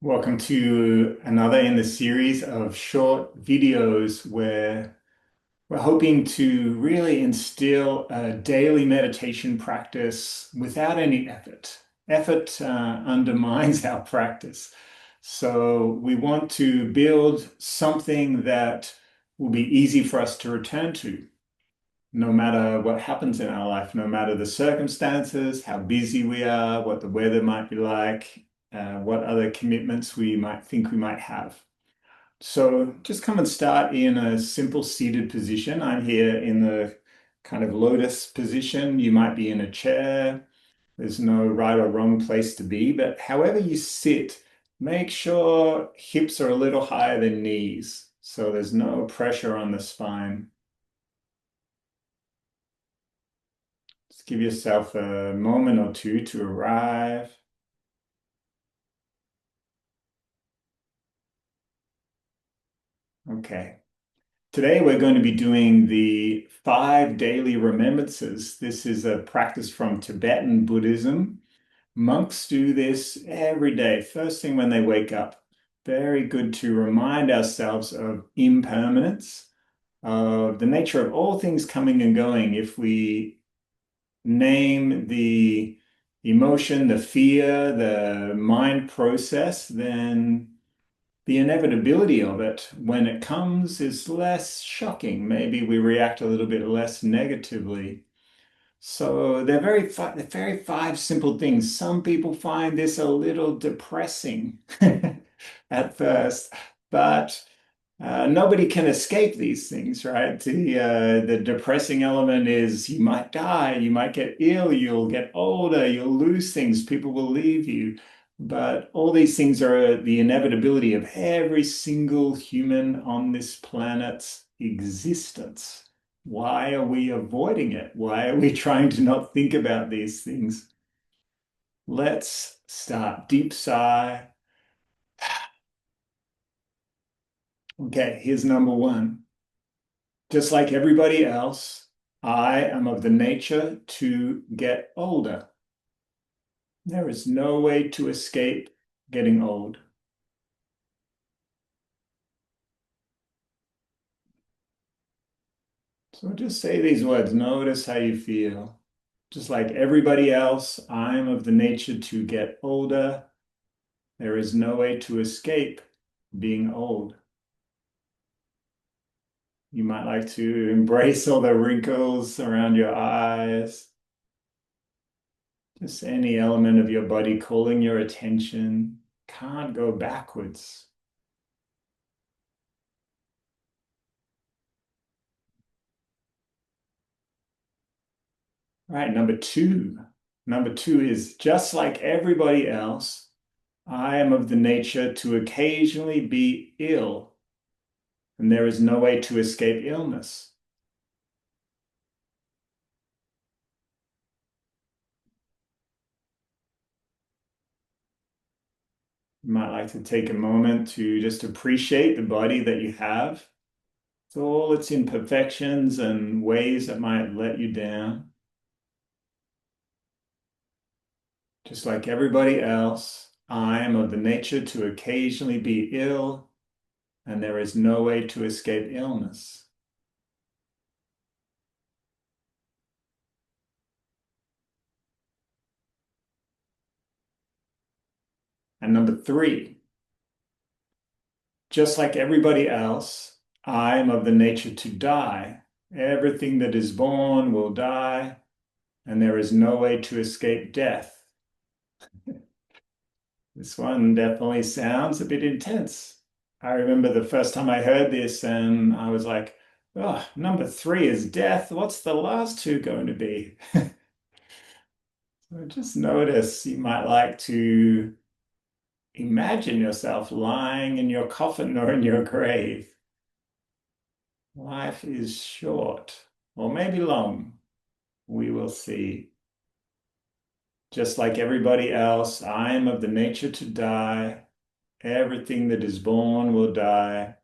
Welcome to another in the series of short videos where we're hoping to really instill a daily meditation practice without any effort. Effort undermines our practice. So we want to build something that will be easy for us to return to, no matter what happens in our life, no matter the circumstances, how busy we are, what the weather might be like, what other commitments we might think we might have. So just come and start in a simple seated position. I'm here in the kind of lotus position. You might be in a chair. There's no right or wrong place to be, but however you sit, make sure hips are a little higher than knees. So there's no pressure on the spine. Just give yourself a moment or two to arrive. Okay. Today we're going to be doing the 5 daily remembrances. This is a practice from Tibetan Buddhism. Monks do this every day, first thing when they wake up. Very good to remind ourselves of impermanence, of the nature of all things coming and going. If we name the emotion, the fear, the mind process, then the inevitability of it when it comes is less shocking. Maybe we react a little bit less negatively. So they're very five simple things. Some people find this a little depressing at first, but nobody can escape these things, right? The depressing element is you might die, you might get ill, you'll get older, you'll lose things, people will leave you. But all these things are the inevitability of every single human on this planet's existence. Why are we avoiding it? Why are we trying to not think about these things? Let's start. Deep sigh. Okay, here's number one. Just like everybody else, I am of the nature to get older. There is no way to escape getting old. So just say these words. Notice how you feel. Just like everybody else, I'm of the nature to get older. There is no way to escape being old. You might like to embrace all the wrinkles around your eyes. Just any element of your body calling your attention. Can't go backwards. All right, number two. Number two is just like everybody else, I am of the nature to occasionally be ill, and there is no way to escape illness. You might like to take a moment to just appreciate the body that you have, with all its imperfections and ways that might let you down. Just like everybody else, I am of the nature to occasionally be ill, and there is no way to escape illness. And number three, just like everybody else, I am of the nature to die. Everything that is born will die, and there is no way to escape death. This one definitely sounds a bit intense. I remember the first time I heard this, and I was like, oh, number three is death. What's the last two going to be? So just notice you might like to imagine yourself lying in your coffin or in your grave. Life is short, or maybe long. We will see. Just like everybody else, I am of the nature to die. Everything that is born will die.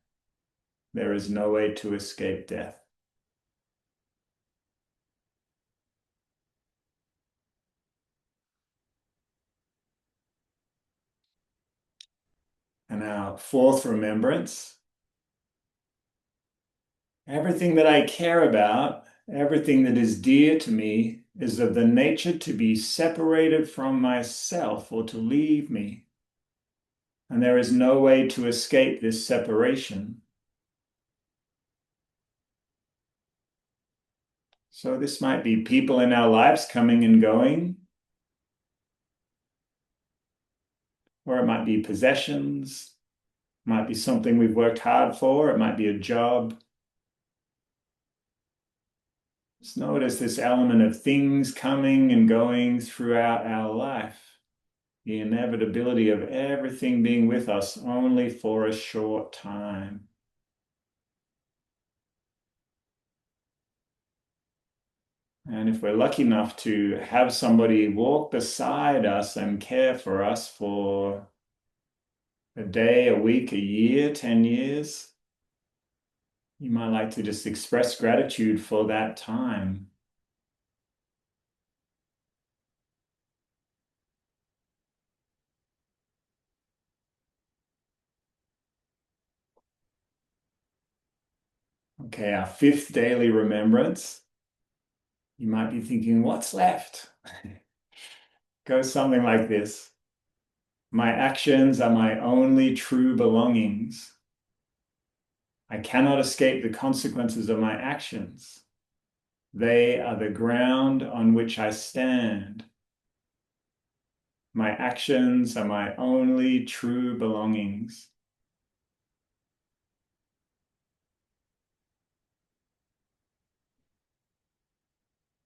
There is no way to escape death. And our fourth remembrance, everything that I care about, everything that is dear to me, is of the nature to be separated from myself or to leave me. And there is no way to escape this separation. So this might be people in our lives coming and going, or it might be possessions, it might be something we've worked hard for, it might be a job. Just notice this element of things coming and going throughout our life, the inevitability of everything being with us only for a short time. And if we're lucky enough to have somebody walk beside us and care for us for a day, a week, a year, 10 years, you might like to just express gratitude for that time. Okay, our fifth daily remembrance. You might be thinking, what's left? Goes something like this. My actions are my only true belongings. I cannot escape the consequences of my actions. They are the ground on which I stand. My actions are my only true belongings.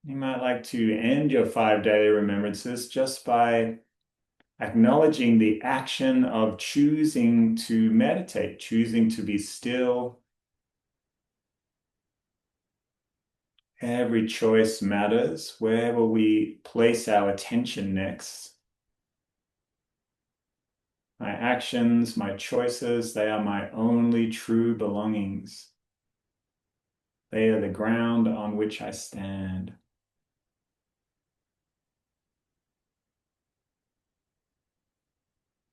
You might like to end your 5 daily remembrances just by acknowledging the action of choosing to meditate, choosing to be still. Every choice matters. Where will we place our attention next? My actions, my choices, they are my only true belongings. They are the ground on which I stand.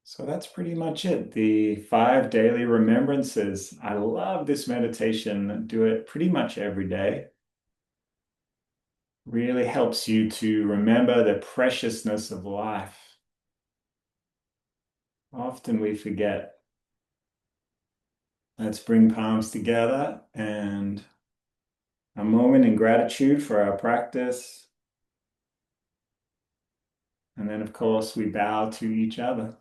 So that's pretty much it. The 5 daily remembrances. I love this meditation. Do it pretty much every day. Really helps you to remember the preciousness of life. Often we forget. Let's bring palms together and a moment in gratitude for our practice. And then, of course, we bow to each other.